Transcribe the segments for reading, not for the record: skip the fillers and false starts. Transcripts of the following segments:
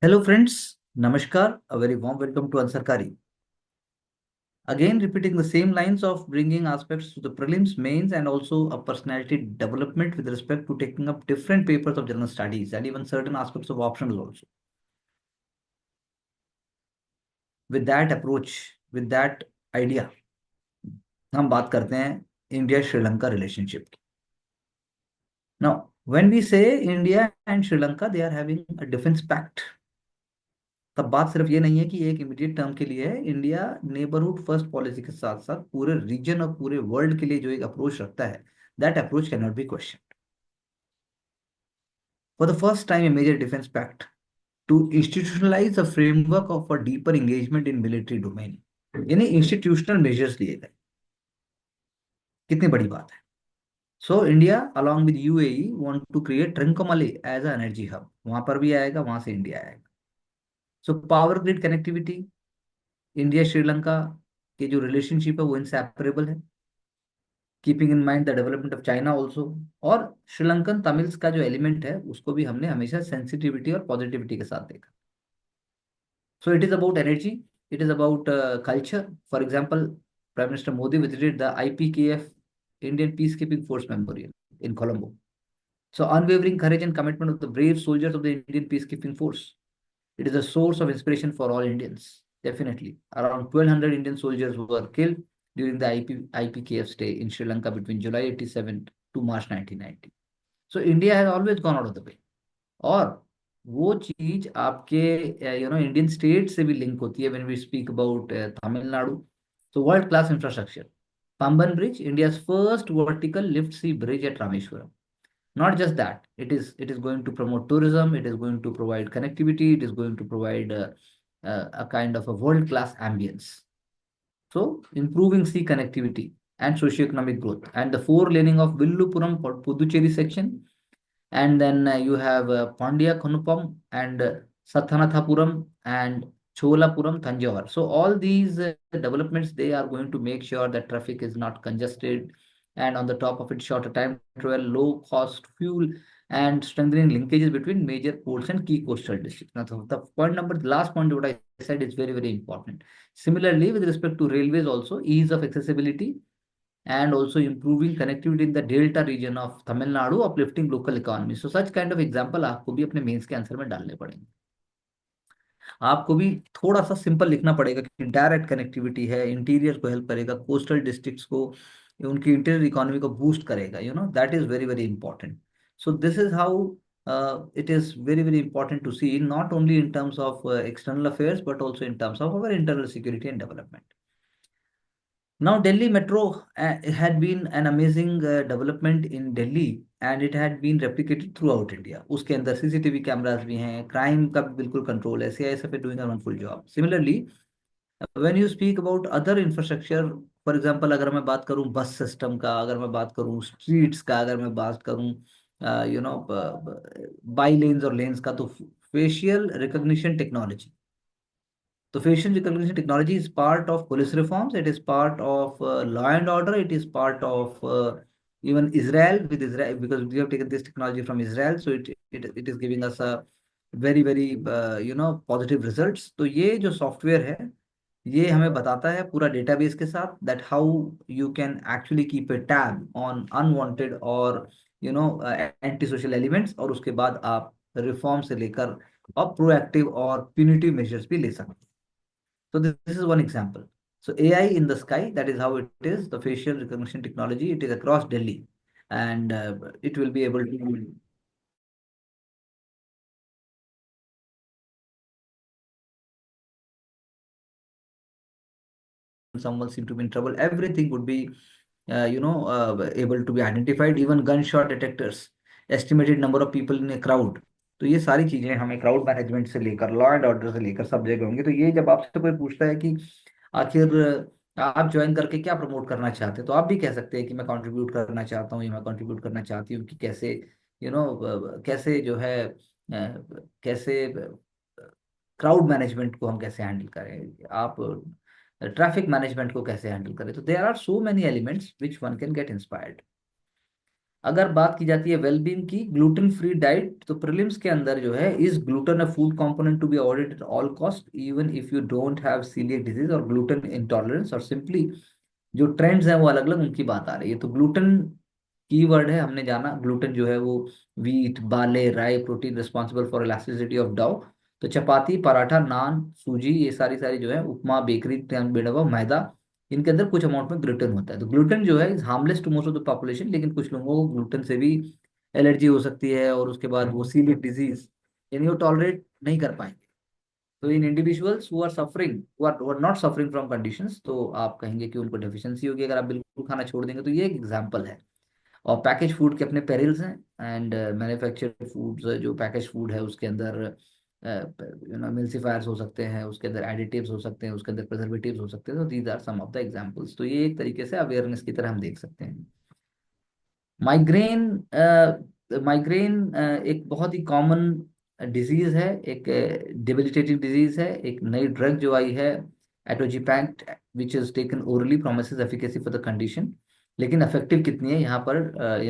Hello friends, Namaskar, a very warm welcome to Ansarkari. Again, repeating the same lines of bringing aspects to the prelims, mains, and also a personality development with respect to taking up different papers of general studies and even certain aspects of options also. With that approach, with that idea, हम बात करते हैं India Sri Lanka relationship की. Now, when we say India and Sri Lanka, they are having a defense pact. तब बात सिर्फ ये नहीं है कि एक इमीडिएट टर्म के लिए है. इंडिया नेबरहुड फर्स्ट पॉलिसी के साथ साथ पूरे रीजन और पूरे वर्ल्ड के लिए जो एक अप्रोच रखता है, that approach can not be question. For the first time a major defence pact to institutionalise the framework of a deeper engagement in military domain, यानी इंस्टीट्यूशनल मेजर्स लिए गए. कितनी बड़ी बात है. So India along with UAE want to create Trincomalee as a energy hub. वहां पर भी आएगा, वहां से इंडिया आएगा. So power grid connectivity, India Sri Lanka के जो रिलेशनशिप है वो इंसेपरेबल है. Keeping in mind the development of China also. और श्रीलंकन तमिल्स का जो एलिमेंट है उसको भी हमने हमेशा सेंसिटिविटी और पॉजिटिविटी के साथ देखा. सो it is about energy, it is about culture. For example, prime minister Modi visited the IPKF, Indian peace keeping force memorial in Colombo. So unwavering courage and commitment of the brave soldiers of the Indian peacekeeping force. It is a source of inspiration for all Indians. Definitely. Around 1,200 Indian soldiers were killed during the IPKF stay in Sri Lanka between July 87 to March 1990. So India has always gone out of the way. और वो चीज आपके Indian state से भी link होती है. When we speak about Tamil Nadu, so world class infrastructure. Pamban Bridge, India's first vertical lift sea bridge at Rameshwaram. Not just that, it is going to promote tourism, it is going to provide connectivity, it is going to provide a kind of a world class ambience. So improving sea connectivity and socio-economic growth. And the four laning of Villupuram Puducherry section, and then you have Pandya Konupam and Sathanathapuram and Cholapuram, Tanjore. So all these developments, they are going to make sure that traffic is not congested, and on the top of it, shorter time travel, low cost fuel, and strengthening linkages between major ports and key coastal districts. Now, the last point what I said is very, very important. Similarly, with respect to railways also, ease of accessibility and also improving connectivity in the delta region of Tamil Nadu, uplifting local economy. So such kind of example आपको भी अपने mains के answer में डालने पड़ेंगे. आपको भी थोड़ा सा सिंपल लिखना पड़ेगा कि डायरेक्ट कनेक्टिविटी है, इंटीरियर को हेल्प करेगा, कोस्टल डिस्ट्रिक्ट्स को, उनकी इंटीरियर इकोनॉमी को बूस्ट करेगा. That is very very important. So this is how it is very very important to see, not only in terms of external affairs but also in terms of our internal security and development. Now, Delhi Metro had been an amazing development in Delhi, and it had been replicated throughout India. उसके अंदर CCTV cameras भी हैं, crime का भी बिल्कुल control है. CISF is doing a wonderful job. Similarly, when you speak about other infrastructure, for example, अगर मैं बात करूं बस सिस्टम का, अगर मैं बात करूं स्ट्रीट्स का, अगर मैं बात करूं बाई लेन्स और लेन्स का, तो facial recognition technology. So facial recognition technology is part of police reforms. It is part of law and order. It is part of even Israel, with Israel, because we have taken this technology from Israel. So it is giving us a very very positive results. तो ये जो software है, ये हमें बताता है पूरा database के साथ that how you can actually keep a tab on unwanted और एंटी सोशल एलिमेंट्स, और उसके बाद आप रिफॉर्म से लेकर और प्रोएक्टिव और प्यूनिटिव मेजर्स भी ले सकते हैं. So this is one example. So AI in the sky, that is how it is. The facial recognition technology, it is across Delhi, and it will be able to. Someone seem to be in trouble, everything would be, able to be identified. Even gunshot detectors, estimated number of people in a crowd. तो ये सारी चीजें हमें crowd management से लेकर law and order से लेकर सब जगह होंगी. तो ये जब आपसे कोई पूछता है कि आखिर आप ज्वाइन करके क्या प्रमोट करना चाहते हैं, तो आप भी कह सकते हैं कि मैं कंट्रीब्यूट करना चाहता हूँ, या मैं कंट्रीब्यूट करना चाहती हूँ कि कैसे कैसे जो है कैसे क्राउड मैनेजमेंट को हम कैसे हैंडल करें, आप ट्रैफिक मैनेजमेंट को कैसे हैंडल करें. तो there are so many elements which one can get inspired. अगर बात की जाती है वेलबींग की, ग्लूटेन फ्री डाइट, तो प्रीलिम्स के अंदर जो है, is gluten a food component to be avoided at all cost even if you don't have coeliac disease और ग्लूटेन इंटॉलरेंस, और सिंपली जो ट्रेंड्स हैं वो अलग अलग, उनकी बात आ रही है। तो ग्लूटेन कीवर्ड है, हमने जाना ग्लूटेन जो है वो वीट, बाले, राई protein responsible for elasticity of डाउ। तो चपाती, पराठा, नान, सूजी, ये सारी सारी जो है, उपमा, बेकरी, बेड़ा हुआ मैदा, इनके अंदर कुछ अमाउंट में ग्लूटेन होता है। तो ग्लूटेन जो है is harmless to most of the population, लेकिन कुछ लोगों को ग्लूटेन से भी एलर्जी हो सकती है, और उसके बाद वो सीलियक डिजीज, यानी वो टॉलरेट नहीं कर पाएंगे। तो इन individuals who are suffering, who are not suffering from conditions, तो आप कहेंगे कि उनको डेफिशिएंसी होगी अगर आप बिल्कुल खाना छोड़ देंगे। तो ये एक एग्जांपल है। और पैकेज फूड के अपने पेरिल्स हैं, एंड मैन्युफैक्चर्ड फूड्स, जो पैकेज फूड है उसके अंदर एमिल्सिफायर्स हो सकते हैं, उसके अंदर एडिटिव्स हो सकते हैं, उसके अंदर प्रिजर्वेटिव्स हो सकते हैं। तो these are some of the examples. तो ये एक तरीके से अवेयरनेस की तरह हम देख सकते हैं। माइग्रेन, माइग्रेन एक बहुत ही कॉमन डिजीज है, एक डिबिलिटेटिंग डिजीज है। एक नई ड्रग जो आई है, atogepant, which is taken orally, promises efficacy for the condition, लेकिन इफेक्टिव कितनी है यहाँ पर,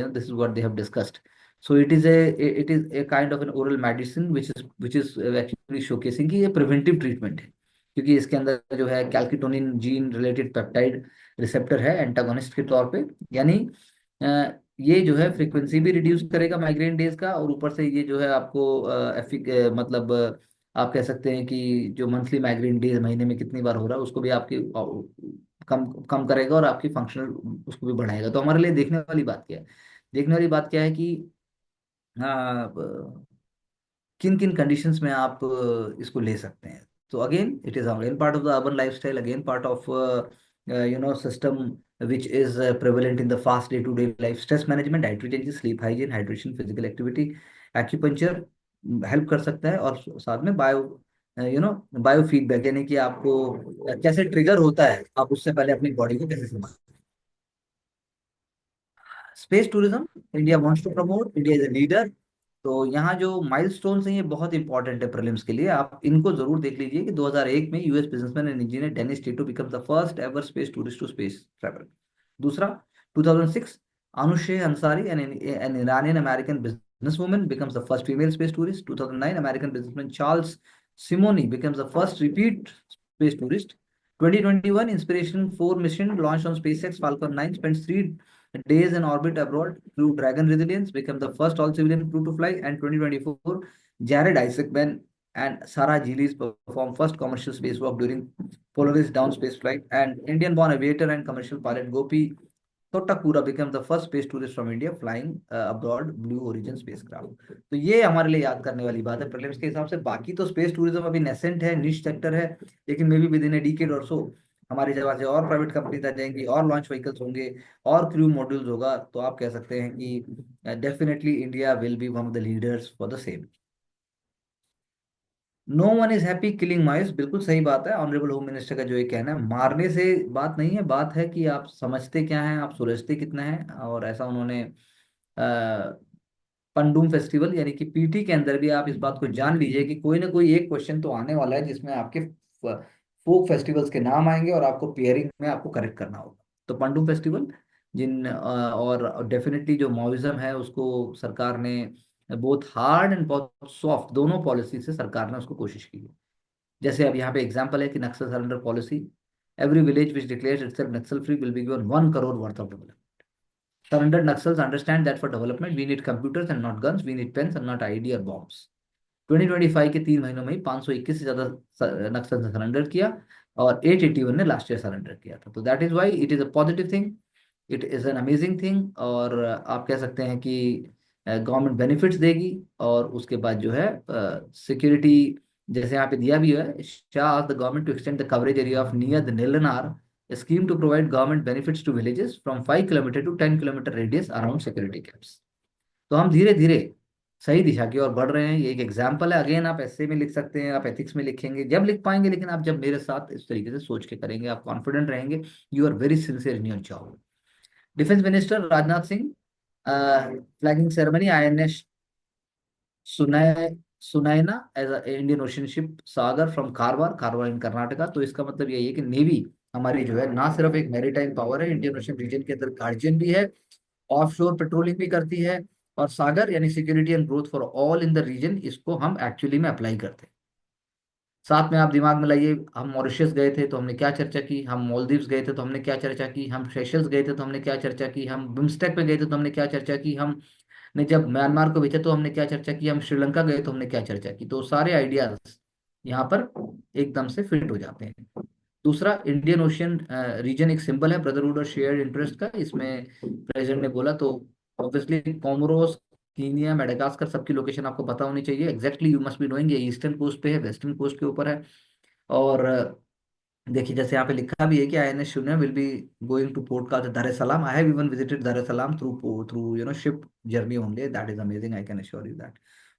this is what they have discussed. So it is a kind of an oral medicine which is actually showcasing कि ये प्रिवेंटिव ट्रीटमेंट है, क्योंकि इसके अंदर जो है कैल्किटोनिन जीन रिलेटेड पेप्टाइड रिसेप्टर है एंटागोनिस्ट के तौर पे। यानी ये जो है फ्रीक्वेंसी भी रिड्यूस करेगा माइग्रेन डेज का, और ऊपर से ये जो है आपको मतलब आप कह सकते हैं कि जो मंथली माइग्रेन डेज महीने में कितनी बार हो रहा है उसको भी आपकी कम कम करेगा, और आपकी फंक्शनल उसको भी बढ़ाएगा। तो हमारे लिए देखने वाली बात क्या है, देखने वाली बात क्या है कि किन किन कंडीशंस में आप इसको ले सकते हैं। तो again it is again part of the urban lifestyle, again part of system which is prevalent in the fast day-to-day life, stress management, dietary changes, sleep hygiene, hydration, physical activity, acupuncture help कर सकता है। और साथ में bio feedback, यानी कि आपको कैसे ट्रिगर होता है, आप उससे पहले अपनी बॉडी को कैसे संभाल। Space tourism, India wants to promote, India is a leader. तो यहाँ जो माइलस्टोन्स हैं ये बहुत इंपॉर्टेंट है प्रीलिम्स के लिए, आप इनको जरूर देख लीजिए कि 2001 में US businessman and engineer Dennis Tito become the first ever space tourist to space travel. दूसरा, 2006, Anousheh Ansari, an Iranian American businesswoman becomes the first female space tourist. 2009, American businessman Charles Simonyi becomes the first repeat space tourist. 2021, Inspiration 4 mission launched on SpaceX Falcon 9 spends 3 days in orbit abroad. Crew Dragon Resilience became the first all-civilian crew to fly. And 2024, Jared Isaacman and Sarah Gillies performed first commercial spacewalk during Polaris down space flight. And Indian-born aviator and commercial pilot Gopi Totakura became the first space tourist from India flying abroad Blue Origin spacecraft। तो ये हमारे लिए याद करने वाली बात है prelims के हिसाब से। बाकी तो स्पेस टूरिज्म अभी नेसेंट है, निश सेक्टर है, लेकिन may be with in a decade और सो हमारी जगह से और प्राइवेट कंपनीज आ जाएंगी, और लॉन्च व्हीकल्स होंगे, और क्रू मॉड्यूल्स होगा। तो आप कह सकते हैं कि definitely India will be one of the leaders for the same. No one is happy killing mice, बिल्कुल सही बात है। ऑनरेबल होम मिनिस्टर का जो ये कहना है, मारने से बात नहीं है, बात है कि आप समझते क्या हैं, आप सुलझते कितना है। और ऐसा उन्होंने पंडुम फेस्टिवल, यानी कि पीटी के अंदर भी आप इस बात को जान लीजिए कि कोई ना कोई एक क्वेश्चन तो आने वाला है जिसमें आपके फोक फेस्टिवल्स के नाम आएंगे, और आपको पेयरिंग में आपको करेक्ट करना होगा। तो पंडुम फेस्टिवल, और डेफिनेटली जो माओइज्म है उसको सरकार ने बहुत हार्ड एंड बहुत सॉफ्ट दोनों पॉलिसी से सरकार ने उसको कोशिश की है। जैसे अब यहाँ पे एग्जांपल है कि Naxal surrender policy, every village which declares itself Naxal free will be given 1 crore worth of development. Surrendered Naxals understand that for development we need computers and not guns, we need pens and not ID or bombs। 2025 के 3 महीनों में ही 521 से ज्यादा नक्सल ने surrender किया, और 881 ने last year surrender किया था। तो that is why it is a positive thing, it is an amazing thing. और आप कह सकते हैं कि गवर्नमेंट बेनिफिट्स देगी, और उसके बाद जो है सिक्योरिटी, जैसे यहाँ पे दिया भी है, Shah the government to extend the coverage area of near the Nellanar scheme to provide government benefits to villages from 5 kilometer to 10 kilometer radius around security camps। तो हम धीरे धीरे सही दिशा की ओर बढ़ रहे हैं। ये एक एग्जाम्पल है। अगेन आप ऐसे में लिख सकते हैं, आप एथिक्स में लिखेंगे जब लिख पाएंगे, लेकिन आप जब मेरे साथ इस तरीके से सोच के करेंगे, आप कॉन्फिडेंट रहेंगे, you are very sincere in your job. Defence minister Rajnath Singh, flagging ceremony INS Sunay Sunaina as Indian Ocean ship Sagar from Karwar, Karwar in Karnataka. तो इसका मतलब यही है कि नेवी हमारी जो है ना सिर्फ एक मैरीटाइम पावर है, इंडियन ओशन रीजन के अंदर गार्जियन भी है, ऑफशोर पेट्रोलिंग भी करती है, और सागर यानी security and growth for all in the region, इसको हम एक्चुअली में अप्लाई करते हैं। साथ में आप दिमाग में लाइए, हम मॉरिशस गए थे तो हमने क्या चर्चा की, हम मालदीव्स गए थे तो हमने क्या चर्चा की, हम सेशल्स गए थे तो हमने क्या चर्चा की, हम बिम्स्टेक पे गए थे तो हमने क्या चर्चा की, हम ने जब म्यांमार को भेजा तो हमने क्या चर्चा की, हम श्रीलंका गए तो हमने क्या चर्चा की। तो सारे आइडियाज यहाँ पर एकदम से फिट हो जाते हैं। दूसरा, इंडियन ओशियन रीजन एक सिंबल है ब्रदरहुड और शेयर्ड इंटरेस्ट का, इसमें प्रेसिडेंट ने बोला। तो ऑब्वियसली कोमोरोस, कीनिया, मेडागास्कर, सबकी लोकेशन आपको पता होनी चाहिए exactly, you must be knowing. ये ईस्टर्न कोस्ट पे है, वेस्टर्न कोस्ट के ऊपर है। और देखिए जैसे यहाँ पे लिखा भी है कि INS Shunya will be going to port का Dar es Salaam। I have even visited Dar es Salaam through through ship journey only, that is amazing, I can assure you that.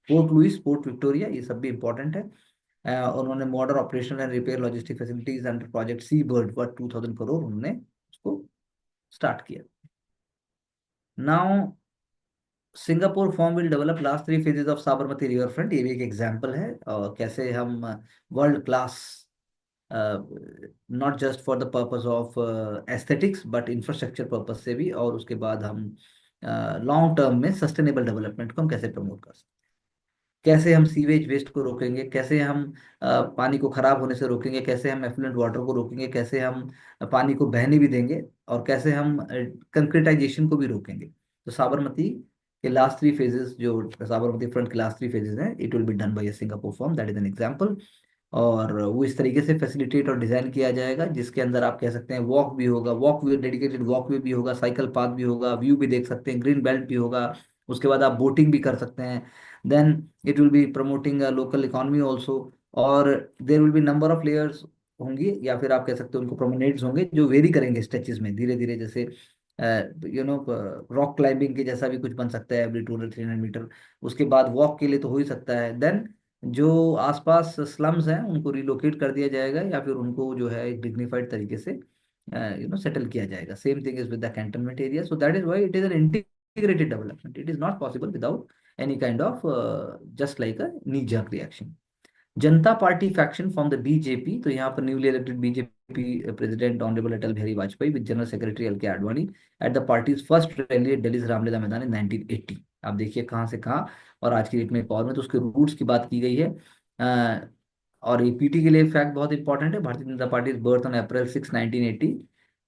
Port Louis, Port Victoria, ये सब भी important है। उन्होंने modern operational and repair logistic facilities under project seabird worth 2000 crore उन्होंने उसको start किया। Now Singapore form will develop last 3 phases of Sabarmati river front, ये भी एक एग्जाम्पल है कैसे हम world class, not just for the purpose of aesthetics but infrastructure purpose से भी, और उसके बाद हम लॉन्ग टर्म में सस्टेनेबल डेवलपमेंट को हम कैसे प्रमोट कर सकते हैं, कैसे हम सीवेज वेस्ट को रोकेंगे, कैसे हम पानी को खराब होने से रोकेंगे, कैसे हम एफ्लुएंट वाटर को रोकेंगे, कैसे हम पानी को बहने भी देंगे, और कैसे हम कंक्रीटाइजेशन को भी रोकेंगे। तो साबरमती के लास्ट 3 फेजेस, जो साबरमती फ्रंट के लास्ट 3 फेजेस हैं, it will be done by Singapore form, that is an example. और वो इस तरीके से फैसिलिटेट और डिजाइन किया जाएगा जिसके अंदर आप कह सकते हैं वॉक भी होगा, वॉक वे, डेडिकेटेड वॉक वे भी होगा, साइकिल पाथ भी होगा, व्यू भी देख सकते हैं, ग्रीन बेल्ट भी होगा। उसके बाद आप बोटिंग भी कर सकते हैं। Then it will be promoting local economy also. और there will be number of layers होंगी, या फिर आप कह सकते हो उनको प्रोमेनेड्स होंगे, जो वेरी करेंगे स्ट्रेचेस में धीरे धीरे, जैसे रॉक क्लाइंबिंग के जैसा भी कुछ बन सकता है एवरी 200-300 मीटर। उसके बाद वॉक के लिए तो हो ही सकता है। देन जो आसपास स्लम्स हैं उनको रिलोकेट कर दिया जाएगा, या फिर उनको जो है एक डिग्निफाइड तरीके से सेटल किया जाएगा। Same thing is with the cantonment area, so that is why it is an integrated development, it is not possible without any kind of just like a knee jerk reaction. Janata party faction from the BJP, तो यहाँ पर newly elected BJP president honourable Atal Bihari Vajpayee with general secretary L K Advani at the party's first rally at Delhi Ramlila Maidan in 1980। आप देखिए कहाँ से कहाँ, और आज की डेट में पावर में, तो उसके रूट्स की बात की गई है। और ये पीटी के लिए फैक्ट बहुत इंपॉर्टेंट है, Bharatiya Janata party birth on April 6 1980।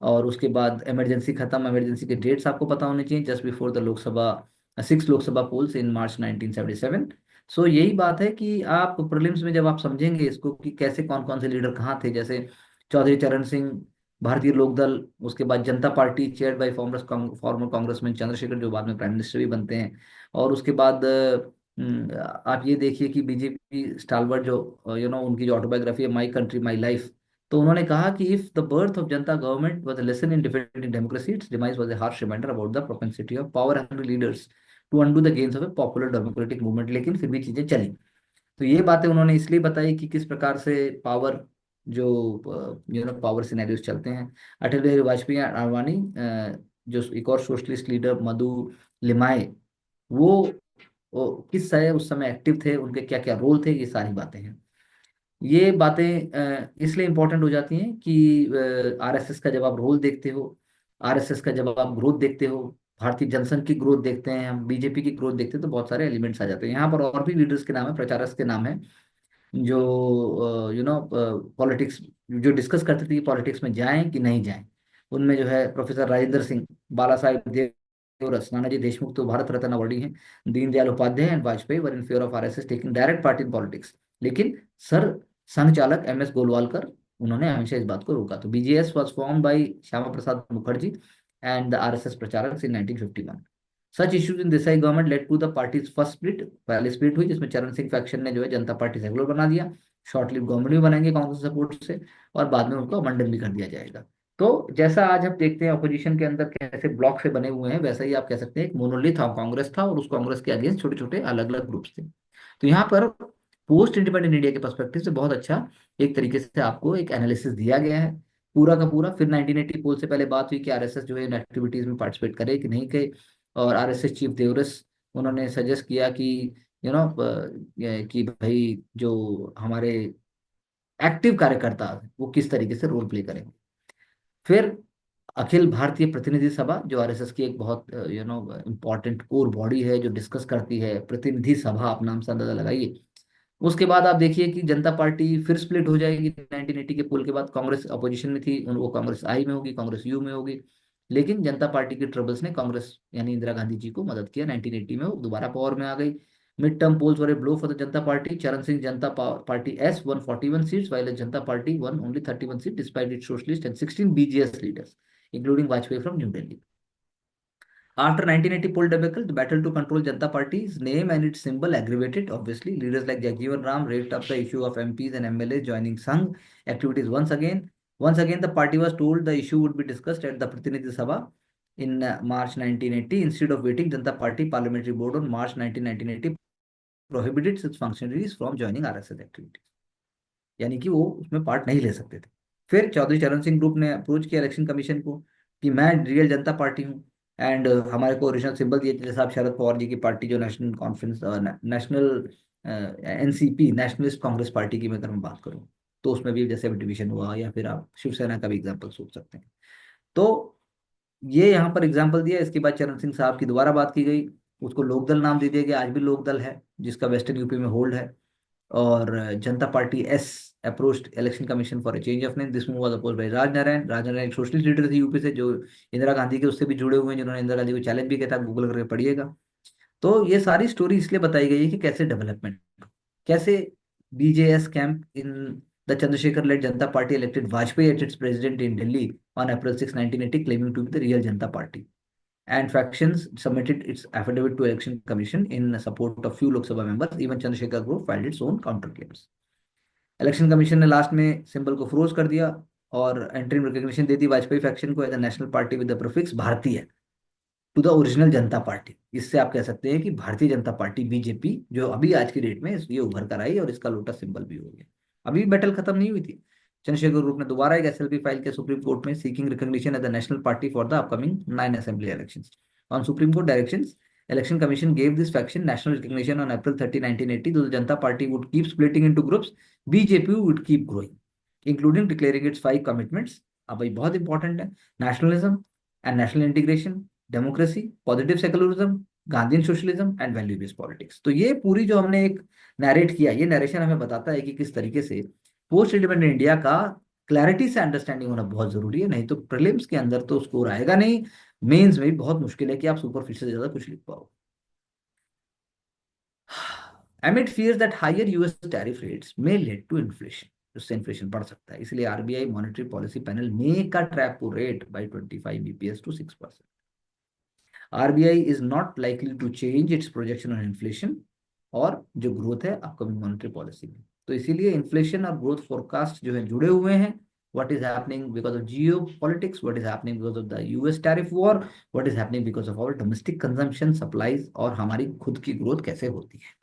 और उसके बाद इमरजेंसी खत्म, इमरजेंसी के डेट्स आपको पता होने चाहिए, just before the Lok Sabha 6 Lok Sabha polls in March 1977। So यही बात है कि आप प्रीलिम्स में जब आप समझेंगे इसको कि कैसे कौन कौन से लीडर कहाँ थे, जैसे चौधरी चरण सिंह, भारतीय लोकदल, उसके बाद जनता party chaired by farmer congressman Chandrashekhar, जो बाद में प्राइम मिनिस्टर भी बनते हैं। और उसके बाद आप ये देखिए कि बीजेपी स्टालवर्ड जो उनकी जो ऑटोबायोग्राफी है माई कंट्री माई लाइफ, तो उन्होंने कहा कि if the birth of Janata government was a lesson in defending democracy, its demise was a harsh reminder about the propensity of power hungry leaders to undo the gains of a popular democratic movement. लेकिन फिर भी चीजें चली। तो ये बातें उन्होंने इसलिए बताई कि किस प्रकार से पावर, जो पावर सिनेरियोस चलते हैं। अटल बिहारी वाजपेयी आडवाणी, जो एक और सोशलिस्ट लीडर मधु लिमाय, वो किस समय उस समय एक्टिव थे, उनके क्या क्या रोल थे, ये सारी बातें हैं। ये बातें इसलिए इंपॉर्टेंट हो जाती हैं कि आरएसएस का जब आप रोल देखते हो, आरएसएस का जब आप ग्रोथ देखते हो, भारतीय जनसंघ की ग्रोथ देखते हैं, हम बीजेपी की ग्रोथ देखते हैं, तो बहुत सारे एलिमेंट्स आ जाते हैं। यहाँ पर और भी लीडर्स के नाम है, प्रचारक के नाम है, जो पॉलिटिक्स, जो डिस्कस करते थे कि पॉलिटिक्स में जाएं कि नहीं जाएं। उनमें जो है प्रोफेसर राजेंद्र सिंह, बाला साहेब देवरस, नानाजी देशमुख तो भारत रत्न अवॉर्डी हैं, Deendayal Upadhyay and Vajpayee were in favour of RSS taking direct part in politics. लेकिन सर संघ चालक एम एस गोलवालकर, उन्होंने हमेशा इस बात को रोका। तो BJS was form by Shyama Prasad Mukherjee and the RSS pracharak in 1951। Such issues in Desai government led to the party's first split, पहले स्प्लिट हुई जिसमें चरण सिंह फैक्शन ने जो है जनता पार्टी सेकुलर बना दिया, शॉर्ट लिव गवर्नमेंट भी बनाएंगे कांग्रेस सपोर्ट से, और बाद में उनको अमेंडन भी कर दिया जाएगा। तो जैसा आज हम देखते हैं अपोजिशन के अंदर कैसे ब्लॉक से बने हुए हैं, वैसा ही आप कह सकते हैं एक मोनोलिथ था कांग्रेस था, और उस कांग्रेस के अगेंस्ट छोटे छोटे अलग अलग ग्रुप्स थे। तो यहाँ पर पोस्ट इंडिपेंडेंट इंडिया के पर्सपेक्टिव से बहुत अच्छा एक तरीके से आपको एक एनालिसिस दिया गया है पूरा का पूरा। फिर 1980 पोल से पहले बात हुई कि आरएसएस जो है इन एक्टिविटीज में पार्टिसिपेट करे कि नहीं करे, और आरएसएस चीफ देवरस, उन्होंने सजेस्ट किया कि यू नो कि भाई जो हमारे एक्टिव कार्यकर्ता हैं, वो किस तरीके से रोल प्ले करेंगे। फिर अखिल भारतीय प्रतिनिधि सभा, जो आरएसएस की एक बहुत इम्पोर्टेंट कोर बॉडी है, जो डिस्कस करती है, प्रतिनिधि सभा, आप नाम से अंदाजा लगाइए। उसके बाद आप देखिए कि जनता पार्टी फिर स्प्लिट हो जाएगी 1980 के पोल के बाद। कांग्रेस अपोजिशन में थी, वो कांग्रेस आई में होगी, कांग्रेस यू में होगी। लेकिन जनता पार्टी के ट्रबल्स ने कांग्रेस यानी इंदिरा गांधी जी को मदद किया, 1980 में वो दोबारा पावर में आ गई। Mid term polls were a blow for the Janata party. Charan Singh Janata party S won 41 seats, while Janata party won only 31 seat despite it socialist and 16 BJS leaders including Vajpayee from New Delhi. After 1980 poll debacle, the battle to control Janata Party's name and its symbol aggravated. Obviously, leaders like Jagjeevan Ram raised up the issue of MPs and MLAs joining Sangh activities once again. Once again, the party was told the issue would be discussed at the Pratinidhi Sabha in March 1980. Instead of waiting, Janata Party Parliamentary Board on March 1980 prohibited its functionaries from joining RSS activities. यानी कि वो उसमें part नहीं ले सकते थे। फिर चौधरी चरण सिंह ग्रुप ने अप्रोच किया इलेक्शन कमीशन को कि मैं रियल जनता पार्टी हूँ, एंड हमारे को ओरिजिनल सिंबल दिए थे, जैसे आप शरद पवार जी की पार्टी जो national conference national NCP nationalist Congress party की मैं अगर मैं बात करूँ, तो उसमें भी जैसे डिवीजन हुआ, या फिर आप शिवसेना का भी एग्जाम्पल सोच सकते हैं। तो ये यहाँ पर एग्जाम्पल दिया। इसके बाद चरण सिंह साहब की दोबारा बात की गई, उसको लोकदल नाम दे दिया गया। आज भी लोकदल है, जिसका वेस्टर्न यूपी में होल्ड है। और Janata party S approached election commission for a change of name. This move was opposed by Rajnarayan. Rajnarayan एक सोशलिस्ट लीडर थे यूपी से, जो इंदिरा गांधी के उससे भी जुड़े हुए हैं, जिन्होंने इंदिरा गांधी को चैलेंज भी किया था, गूगल करके पढ़िएगा। तो ये सारी स्टोरी इसलिए बताई गई है कि कैसे डेवलपमेंट, कैसे BJS camp in the Chandrashekhar led Janata party elected Vajpayee as its president in Delhi on April 6, 1980, claiming to be the real Janata Party. And factions submitted its affidavit to election commission in support of few Lok Sabha members. Even Chandrasekhar Group filed its own counterclaims. Election commission ने last में symbol को froze कर दिया और interim recognition दे दी Vajpayee faction को as a national party with the prefix Bharatiya to the original Janata party. इससे आप कह सकते हैं कि भारतीय जनता पार्टी बीजेपी जो अभी आज की डेट में ये उभर कर आई, और इसका लोटस सिंबल भी हो गया। अभी बैटल खत्म नहीं हुई थी। चंद्रशेखर ग्रुप ने दोबारा एक एसएलपी फाइल किया सुप्रीम कोर्ट में, seeking recognition as the national party for the upcoming 9 assembly elections. On supreme court directions, election commission gave this faction national recognition on April 30, 1980. Though the Janata Party would keep splitting into groups, BJP would keep growing, including declaring its 5 commitments. अब भाई बहुत important है: nationalism and national integration, democracy, positive secularism, Gandhian socialism and value based politics. तो ये पूरी जो हमने एक नैरेट किया, ये नरेशन हमें बताता है कि किस तरीके से पोस्ट इंडिपेंडेंट इंडिया का क्लैरिटी से अंडरस्टैंडिंग होना बहुत जरूरी है। नहीं तो प्रीलिम्स के अंदर तो स्कोर आएगा नहीं, मेंस में भी बहुत मुश्किल है कि आप सुपरफिशियल से ज्यादा कुछ लिख पाओ। Amid fears that higher US tariff rates may lead to inflation, उससे इन्फ्लेशन बढ़ सकता है, इसलिए RBI monetary policy panel may cut repo rate by 25 bps to 6%. RBI is not likely to change its projection on inflation और जो growth है upcoming monetary policy में। तो इसीलिए इन्फ्लेशन और ग्रोथ फोरकास्ट जो है जुड़े हुए हैं। what is happening because of geopolitics, what is happening because of the US tariff war, what is happening because of our domestic consumption supplies, और हमारी खुद की ग्रोथ कैसे होती है।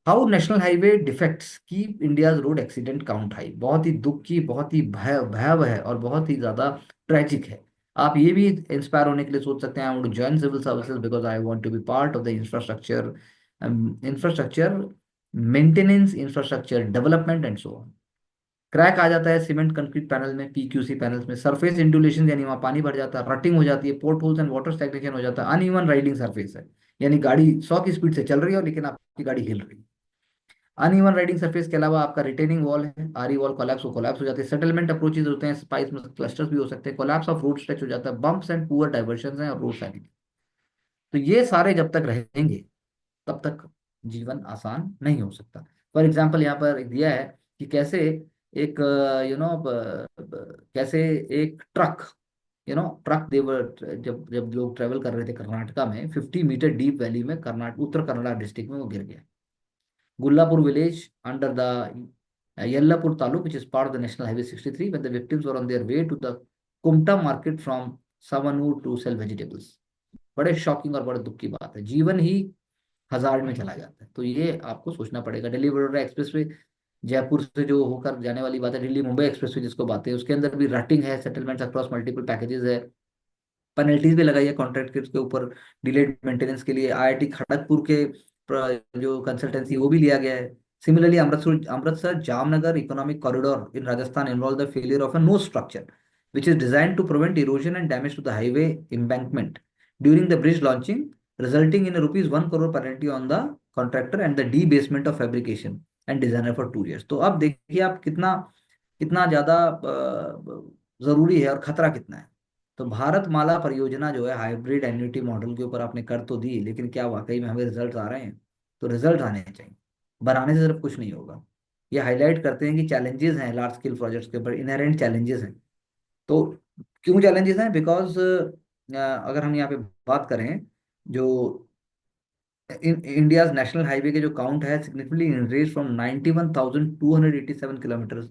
How national highway defects keep India's road accident count high. बहुत ही दुख की, बहुत ही भयावह है और बहुत ही ज्यादा ट्रेजिक है। आप ये भी इंस्पायर होने के लिए सोच सकते हैं, I want to join civil services because I want to be part of the infrastructure maintenance, infrastructure development and so on. Crack आ जाता है सीमेंट कंक्रीट पैनल में, पीक्यूसी पैनल्स में, सरफेस इंडुलेशन यानी वहाँ पानी भर जाता है, रटिंग हो जाती है, port holes and water stagnation हो जाता है, अनइवन राइडिंग सरफेस है, यानी गाड़ी 100 की स्पीड से चल रही है लेकिन आपकी गाड़ी हिल रही है। अनइवन राइडिंग सरफेस के अलावा आपका रिटेनिंग वॉल है, आरी वॉल कोलैप्स हो जाती है, सेटलमेंट अप्रोचेज होते हैं, स्पाइस में क्लस्टर्स भी हो सकते हैं, कोलैप्स ऑफ रोड स्ट्रेच हो जाता है, बम्प्स एंड पुअर डाइवर्जन है और रोड साइडिंग। तो ये सारे जब तक रहेंगे तब तक जीवन आसान नहीं हो सकता। फॉर एग्जाम्पल यहाँ पर दिया है कि कैसे एक कैसे एक ट्रक, ट्रक देवर, जब जब लोग ट्रेवल कर रहे थे कर्नाटका में 50 मीटर डीप वैली में, कर्नाटक उत्तर कन्नड़ा डिस्ट्रिक्ट में वो गिर गया। Gullapur village under the Yellapur Taluk, which is part of the National Highway 63, when the victims were on their way to the Kumta market from Savanur to sell vegetables. बड़े shocking और बड़े दुख की बात है, जीवन ही हजार्ड में चला जाता है। तो ये आपको सोचना पड़ेगा। दिल्ली वडोदरा एक्सप्रेसवे, जयपुर से जो होकर जाने वाली बात है, दिल्ली मुंबई एक्सप्रेसवे जिसको बात है, उसके अंदर भी रटिंग है, सेटलमेंट्स अक्रॉस मल्टीपल पैकेजेस है, पेनल्टीज भी लगाई है कॉन्ट्रैक्ट के ऊपर डिलेड मेंटेनेंस के लिए। आईआईटी खड़गपुर के जो कंसल्टेंसी वो भी लिया गया है, Similarly, Amritsar Jamnagar economic corridor in Rajasthan involved the failure of a nose structure, which is designed to prevent erosion and damage to the highway embankment during the bridge launching, resulting in a rupees 1 crore penalty on the contractor and the debasement of fabrication and designer for 2 years. तो अब देखिए आप कितना कितना ज्यादा जरूरी है और खतरा कितना है। तो भारत माला परियोजना जो है हाइब्रिड एन्युटी मॉडल के ऊपर आपने कर तो दी, लेकिन क्या वाकई में हमें रिजल्ट आ रहे हैं? तो रिजल्ट आने चाहिए, बनाने से सिर्फ कुछ नहीं होगा। ये हाईलाइट करते हैं कि चैलेंजेस हैं लार्ज स्केल प्रोजेक्ट्स के ऊपर, इनहेरेंट चैलेंजेस हैं। तो क्यों चैलेंजेस हैं? बिकॉज अगर हम यहाँ पे बात करें, जो इंडिया नेशनल हाईवे के जो काउंट है सिग्निफिकेंटली इंक्रीज फ्रॉम 91,287 किलोमीटर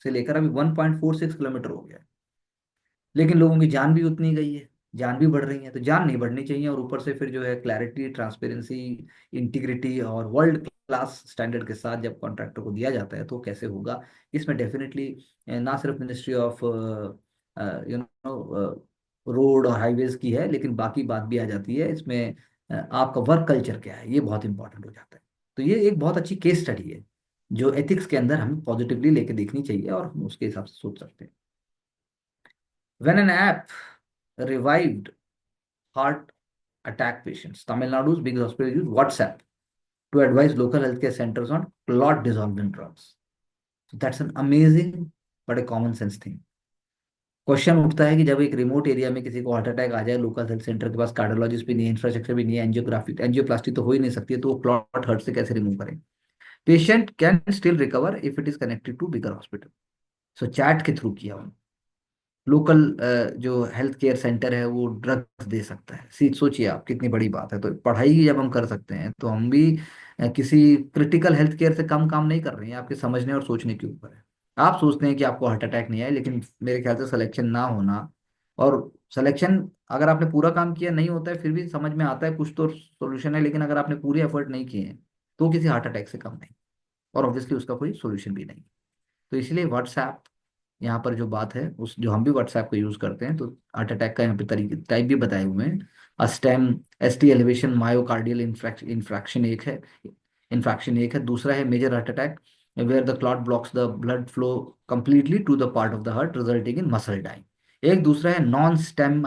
से लेकर अभी 1.46 किलोमीटर हो गया है। लेकिन लोगों की जान भी उतनी गई है, जान भी बढ़ रही है। तो जान नहीं बढ़नी चाहिए, और ऊपर से फिर जो है क्लैरिटी, ट्रांसपेरेंसी, इंटीग्रिटी और वर्ल्ड क्लास स्टैंडर्ड के साथ जब कॉन्ट्रैक्टर को दिया जाता है तो कैसे होगा? इसमें डेफिनेटली ना सिर्फ ministry of you know road और हाईवेज की है, लेकिन बाकी बात भी आ जाती है इसमें। आपका वर्क कल्चर क्या है, ये बहुत इंपॉर्टेंट हो जाता है। तो ये एक बहुत अच्छी केस स्टडी है जो एथिक्स के अंदर हमें पॉजिटिवली लेके देखनी चाहिए, और हम उसके हिसाब से सोच सकते हैं। When an app revived heart attack patients, Tamil Nadu's big hospital used WhatsApp to advise local healthcare centers on clot dissolving drugs. So that's an amazing but a common sense thing. Question उठता है कि जब एक remote area में किसी को heart attack आ जाए, local health centre के पास कार्डियोलॉजिस्ट भी नहीं है, इंफ्रास्ट्रक्चर भी नहीं है, एंजियोग्राफी एंजियोप्लास्टी तो हो ही नहीं सकती है, तो वो क्लॉट हार्ट से कैसे रिमूव करें? Patient can still recover if it is connected to bigger hospital. So chat के थ्रू किया, लोकल जो हेल्थ केयर सेंटर है वो ड्रग्स दे सकता है। सोचिए आप, कितनी बड़ी बात है। तो पढ़ाई ही जब हम कर सकते हैं तो हम भी किसी क्रिटिकल हेल्थ केयर से कम काम नहीं कर रहे हैं, आपके समझने और सोचने के ऊपर है। आप सोचते हैं कि आपको हार्ट अटैक नहीं आए, लेकिन मेरे ख्याल से सिलेक्शन ना होना, और सिलेक्शन अगर आपने पूरा काम किया नहीं होता है फिर भी समझ में आता है कुछ तो सोल्यूशन है, लेकिन अगर आपने पूरी एफर्ट नहीं किए हैं तो किसी हार्ट अटैक से कम नहीं, और ऑब्वियसली उसका कोई सोल्यूशन भी नहीं। तो इसलिए व्हाट्सएप, यहाँ पर जो बात है उस जो हम भी व्हाट्सएप को यूज करते हैं, तो हार्ट अटैक का यहाँ पे तरीके टाइप भी बताए हुए हैं। STEMI S T elevation myocardial infarction एक है, दूसरा है major heart attack where the clot blocks the blood flow completely to the part of the heart resulting in muscle dying. एक दूसरा है नॉन स्टेम,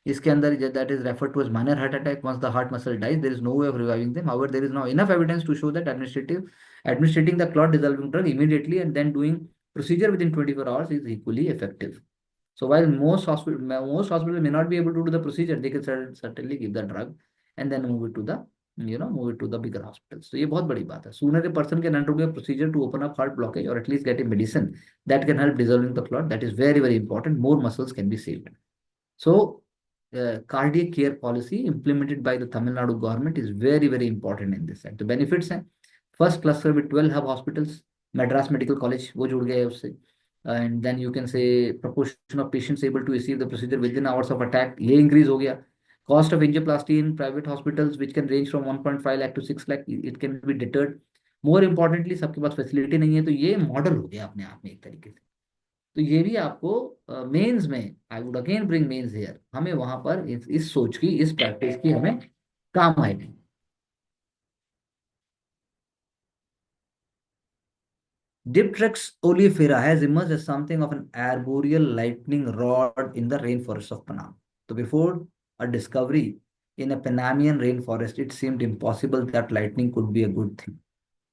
इसके अंदर that is referred to as minor heart attack once the heart muscle dies there is no way of reviving them, however there is now enough evidence to show that administrating the clot dissolving drug immediately and then doing procedure within 24 hours is equally effective. So while most hospitals may not be able to do the procedure, they can certainly give the drug and then move it to the move it to the bigger hospitals. So ये बहुत बड़ी बात है। Sooner a person can undergo a procedure to open up heart blockage or at least get a medicine that can help dissolving the clot. That is very very important. More muscles can be saved. So cardiac care policy implemented by the Tamil Nadu government is very very important in this. And the benefits हैं, first cluster with 12 hub hospitals, Madras medical college वो जुड़ गया है उससे, and then you can say proportion of patients able to receive the procedure within hours of attack, ये increase हो गया। Cost of angioplasty in private hospitals which can range from 1.5 lakh to 6 lakh, it can be deterred. More importantly सबके पास facility नहीं है, तो ये model हो गया अपने आप में एक तरीके से। तो ये भी आपको मेंस में, I would again bring mains here, हमें वहां पर इस सोच की, इस प्रैक्टिस की हमें काम आएगी। Dipteryx oleifera has emerged as something of an arboreal lightning rod in the rainforest of Panama. So before a discovery in a Panamanian rainforest, it seemed impossible that lightning could be a good thing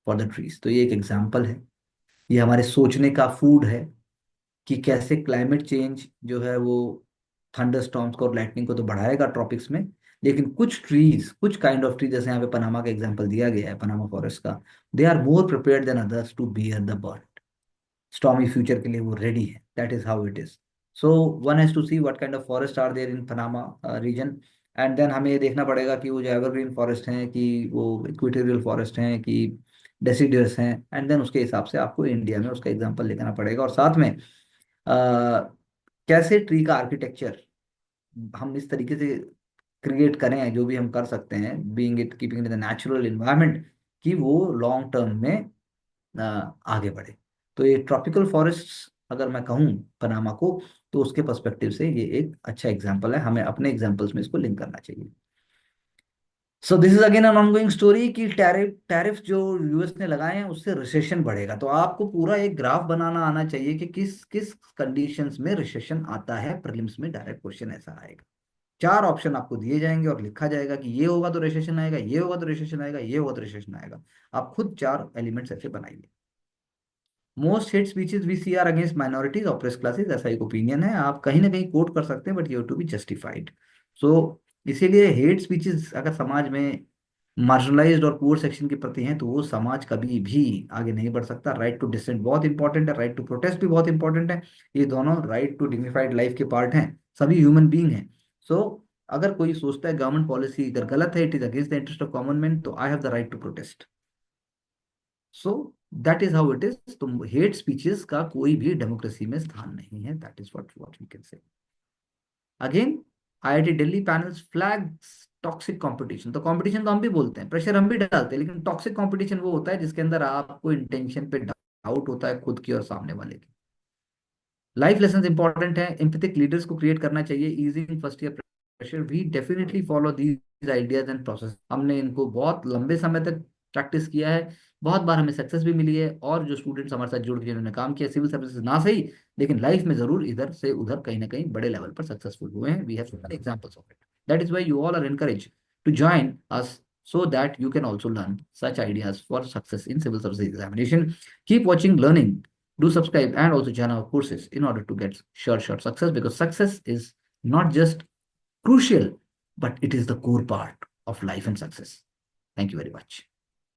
for the trees. तो ये एक example है, ये हमारे सोचने का food है कि कैसे क्लाइमेट चेंज जो है वो थंडर स्टॉर्म्स को और लाइटनिंग को तो बढ़ाएगा ट्रॉपिक्स में, लेकिन कुछ ट्रीज, कुछ काइंड ऑफ ट्री, जैसे यहाँ पे पनामा का एग्जांपल दिया गया है, पनामा फॉरेस्ट का, they are more prepared than others to bear the burn. Stormy future के लिए वो रेडी है, that is how it is. So one has to see what kind of forest are there in Panama region, and then हमें ये देखना पड़ेगा कि वो जो एवरग्रीन फॉरेस्ट हैं, कि वो इक्वेटोरियल फॉरेस्ट हैं, कि डेसिडुअस हैं, एंड देन उसके हिसाब से आपको इंडिया में उसका एग्जांपल लेना पड़ेगा। और साथ में कैसे ट्री का आर्किटेक्चर हम इस तरीके से क्रिएट करें, जो भी हम कर सकते हैं, being it keeping in the natural environment, कि वो लॉन्ग टर्म में आगे बढ़े। तो ये ट्रॉपिकल फॉरेस्ट्स अगर मैं कहूँ पनामा को, तो उसके पर्सपेक्टिव से ये एक अच्छा एग्जाम्पल है, हमें अपने एग्जाम्पल्स में इसको लिंक करना चाहिए। So this is again an ongoing story कि टैरिफ जो यूएस ने लगाए हैं उससे रिसेशन बढ़ेगा। तो आपको पूरा एक ग्राफ बनाना आना चाहिए कि किस किस कंडीशंस में रिसेशन आता है। प्रीलिम्स में डायरेक्ट क्वेश्चन ऐसा आएगा, चार ऑप्शन आपको दिए जाएंगे और लिखा जाएगा कि ये होगा तो रिसेशन आएगा, ये होगा तो रिसेशन आएगा, ये होगा तो रिसेशन आएगा। आप खुद चार एलिमेंट्स ऐसे बनाइए। Most hate speeches we see are against minorities oppress classes, ऐसा एक ओपिनियन है, आप कहीं ना कहीं कोट कर सकते हैं, but you to be justified. So इसीलिए हेट स्पीचेस अगर समाज में मार्जिनलाइज्ड और पुअर सेक्शन के प्रति हैं तो वो समाज कभी भी आगे नहीं बढ़ सकता। राइट टू डिसेंट बहुत इंपॉर्टेंट है, राइट टू प्रोटेस्ट भी बहुत इंपॉर्टेंट है। ये दोनों राइट टू डिग्निफाइड लाइफ के पार्ट हैं, सभी ह्यूमन बीइंग हैं। सो अगर कोई सोचता है गवर्नमेंट पॉलिसी अगर गलत है, it is against the interest of common man, तो I have the right to protest. So that is how it is. तो हेट स्पीचेस का कोई भी डेमोक्रेसी में स्थान नहीं है। That is what we can say. Again IIT Delhi panels flags toxic competition. तो कंपटीशन तो हम भी बोलते हैं, प्रेशर हम भी डालते हैं, लेकिन टॉक्सिक कंपटीशन वो होता है जिसके अंदर आपको इंटेंशन पे डाउट होता है, खुद की और सामने वाले की। लाइफ लेसन इंपॉर्टेंट है, एम्पैथिक लीडर्स को क्रिएट करना चाहिए, easing first year pressure. We definitely follow these ideas and process. हमने इनको बहुत लंबे समय तक प्रैक्टिस किया है, बहुत बार हमें सक्सेस भी मिली है, और जो स्टूडेंट्स हमारे साथ जुड़ के जिन्होंने काम किया सिविल सर्विसेज ना सही, लेकिन लाइफ में जरूर इधर से उधर कहीं ना कहीं बड़े लेवल पर सक्सेसफुल हुए हैं। We have so many examples of it. That is why you all are encourage to join us so that you can also learn such ideas for success in civil service examination. Keep watching, learning. Do subscribe and also join our courses in order to get sure success, because success is not just crucial, but it is the core part of life and success. Thank you very much.